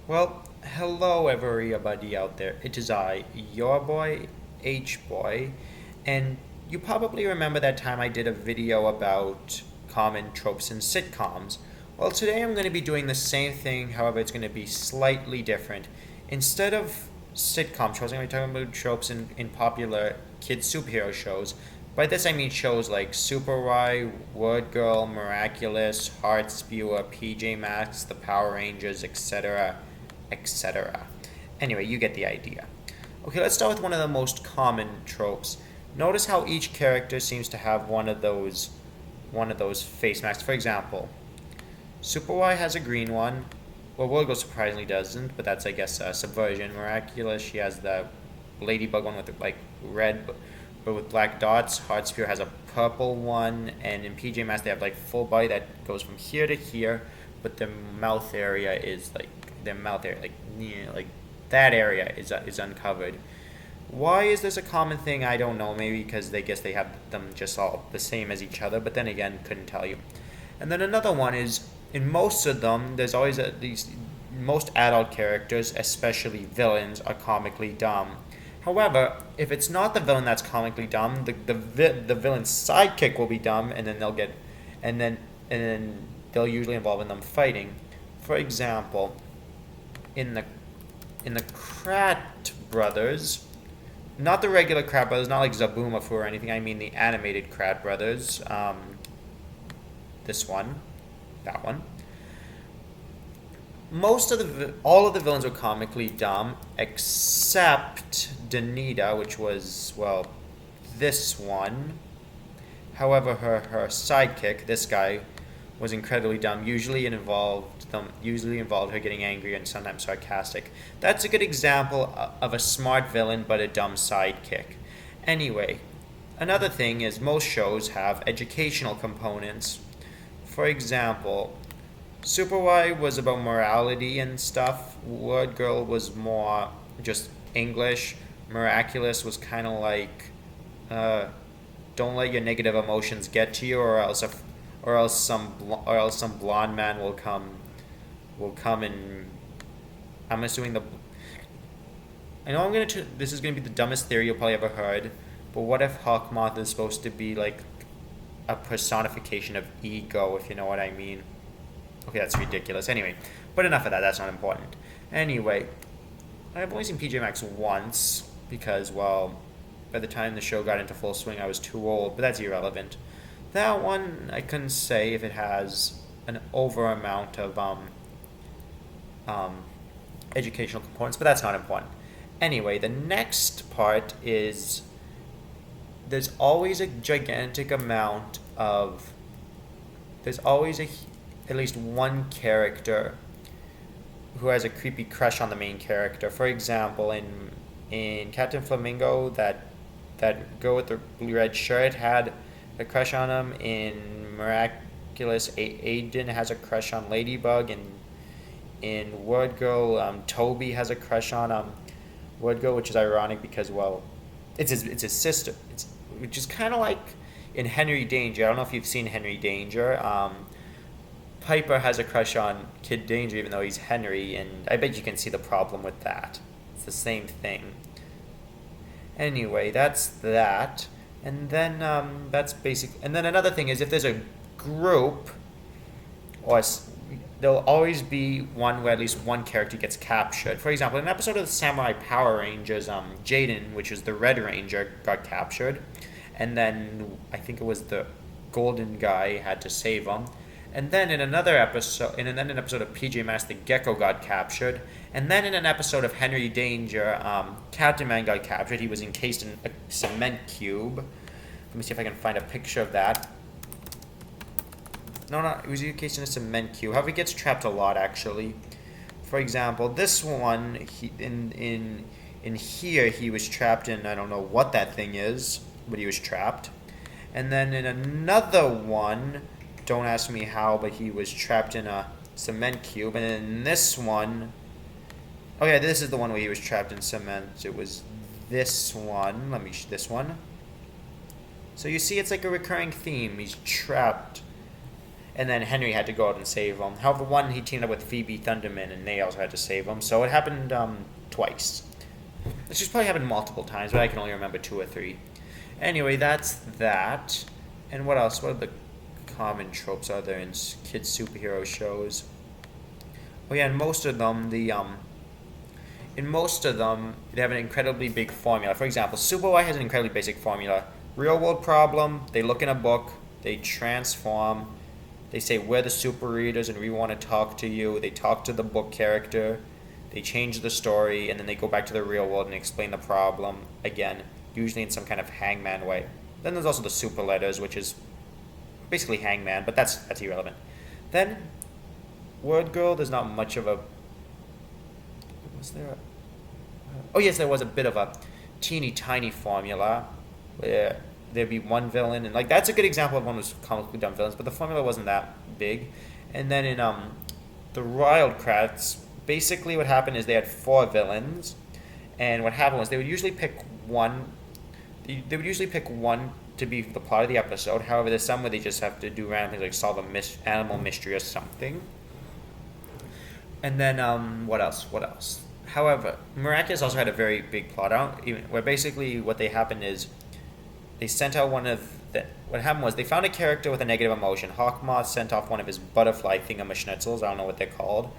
Well, hello everybody out there. It is I, your boy, H-Boy, and you probably remember that time I did a video about common tropes in sitcoms. Well, today I'm going to be doing the same thing, however, it's going to be slightly different. Instead of sitcom shows, I'm going to be talking about tropes in popular kids' superhero shows. By this I mean shows like Super Y, Word Girl, Miraculous, Heart Spewer, PJ Masks, The Power Rangers, etc., etc. Anyway, you get the idea. Okay, let's start with one of the most common tropes. Notice how each character seems to have one of those face masks. For example, Super Y has a green one. Well, World Girl surprisingly doesn't, but that's I guess a subversion. Miraculous, she has the ladybug one with like red but with black dots. Heart Spear has a purple one, and in PJ Masks they have like full body that goes from here to here, but their mouth area is like like that area is uncovered. Why is this a common thing? I don't know. Maybe because they guess they have them just all the same as each other. But then again, couldn't tell you. And then another one is in most of them, there's always these most adult characters, especially villains, are comically dumb. However, if it's not the villain that's comically dumb, the villain's sidekick will be dumb, and then and then they'll usually involve in them fighting. For example, in the Krat brothers, not the regular Krat brothers, not like Zaboomafoo or anything. I mean the animated Krat brothers. This one, that one. All of the villains were comically dumb except Danita, which was this one. However, her sidekick, this guy, was incredibly dumb. Usually involved her getting angry and sometimes sarcastic. That's a good example of a smart villain but a dumb sidekick. Anyway, another thing is most shows have educational components. For example, Super Y was about morality and stuff. Word Girl was more just English. Miraculous was kind of like, don't let your negative emotions get to you, or else some blonde man will come and I'm assuming the. I know this is gonna be the dumbest theory you'll probably ever heard, but what if Hawkmoth is supposed to be like a personification of ego, if you know what I mean? Okay, that's ridiculous. Anyway, but enough of that. That's not important. Anyway, I've only seen PJ Masks once because, well, by the time the show got into full swing, I was too old. But that's irrelevant. That one I couldn't say if it has an over amount of um, educational components, but that's not important. Anyway, the next part is there's always a gigantic amount of there's always at least one character who has a creepy crush on the main character. For example, in Captain Flamingo, that girl with the blue red shirt had a crush on him. In Miraculous, Aiden has a crush on Ladybug, and in Word Girl, Toby has a crush on Word Girl, which is ironic because it's his sister. Which is kind of like in Henry Danger. I don't know if you've seen Henry Danger. Piper has a crush on Kid Danger, even though he's Henry, and I bet you can see the problem with that. It's the same thing. Anyway, that's that. And then that's basic. And then another thing is if there's a group, there'll always be one where at least one character gets captured. For example, in an episode of the Samurai Power Rangers, Jaden, which is the Red Ranger, got captured, and then I think it was the Golden guy had to save him. And then in an episode of PJ Masks, the Gecko got captured. And then in an episode of Henry Danger, Captain Man got captured. He was encased in a cement cube. Let me see if I can find a picture of that. No, he was encased in a cement cube. However, he gets trapped a lot, actually. For example, this one, in here, he was trapped in, I don't know what that thing is, but he was trapped. And then in another one, don't ask me how, but he was trapped in a cement cube. And in this one, okay, this is the one where he was trapped in cement. It was this one. This one. So you see, it's like a recurring theme. He's trapped. and then Henry had to go out and save him. However, one he teamed up with Phoebe Thunderman, and they also had to save him. So it happened twice. This just probably happened multiple times, but I can only remember 2 or 3. Anyway, that's that. And what else? What other common tropes are there in kids' superhero shows? Oh yeah, in most of them, they have an incredibly big formula. For example, Superboy has an incredibly basic formula. Real world problem, they look in a book, they transform, they say, we're the super readers and we want to talk to you. They talk to the book character, they change the story, and then they go back to the real world and explain the problem again, usually in some kind of hangman way. Then there's also the super letters, which is basically hangman, but that's irrelevant. Then, Word Girl, there's not much of a... Was there a... Oh yes, there was a bit of a teeny tiny formula where there'd be one villain, and like that's a good example of one of those comically dumb villains, but the formula wasn't that big. And then in the Wildcrats, basically what happened is they had 4 villains, and what happened was they would usually pick one to be the plot of the episode. However, there's some where they just have to do random things like solve a animal mystery or something. And then what else? However, Miraculous also had a very big plot where basically what happened is they sent out what happened was they found a character with a negative emotion. Hawkmoth sent off one of his butterfly thingamaschnitzels, I don't know what they're called,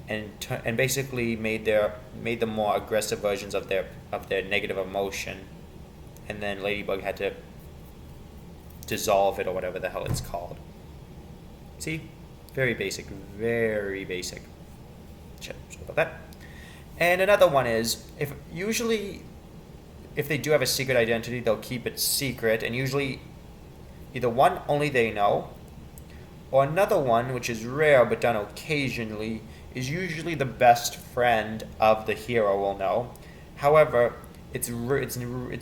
and basically made them more aggressive versions of their negative emotion. And then Ladybug had to dissolve it or whatever the hell it's called. See? Very basic. Very basic. Sorry about that. And another one is, if they do have a secret identity, they'll keep it secret, and usually either one, only they know, or another one, which is rare but done occasionally, is usually the best friend of the hero will know. However, it's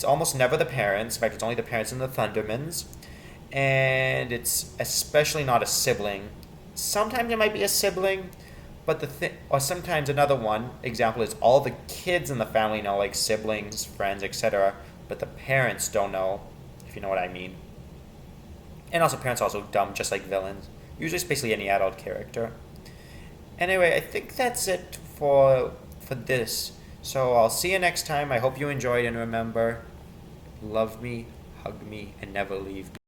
almost never the parents. In fact, it's only the parents and the Thundermans, and it's especially not a sibling. Sometimes it might be a sibling, but or sometimes another one example is all the kids in the family know, like siblings, friends, etc., but the parents don't know, if you know what I mean. And also parents are also dumb, just like villains. Usually it's basically any adult character. Anyway, I think that's it for this. So I'll see you next time. I hope you enjoyed, and remember, love me, hug me, and never leave me.